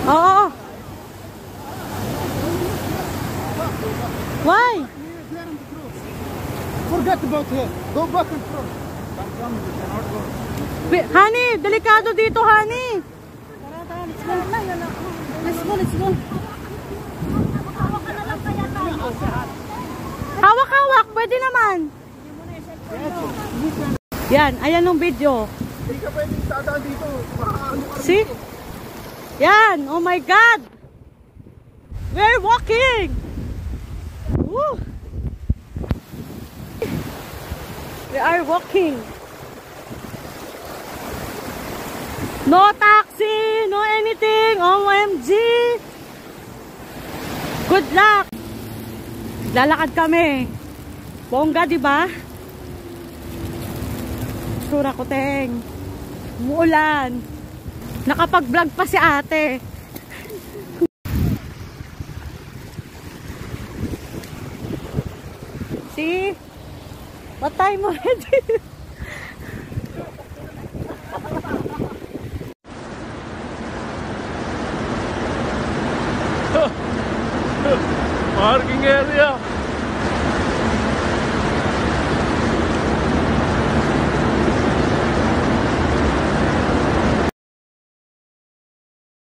Oo. Why? Forget about her. Go back and front. Honey, delikado dito, honey. Let's go, let's go. Hawak-hawak, pwede naman. Yan, ayan yung video. Hindi ka pwedeng dadaan dito. See? Yan, oh my God. We're walking. Woo. We are walking. No taxi, no anything. OMG. Good luck. Lalakad kami. Bongga, di ba? Sura ko, teng. Umuulan. Nakapag-vlog pa si ate. See? What time already? Parking area.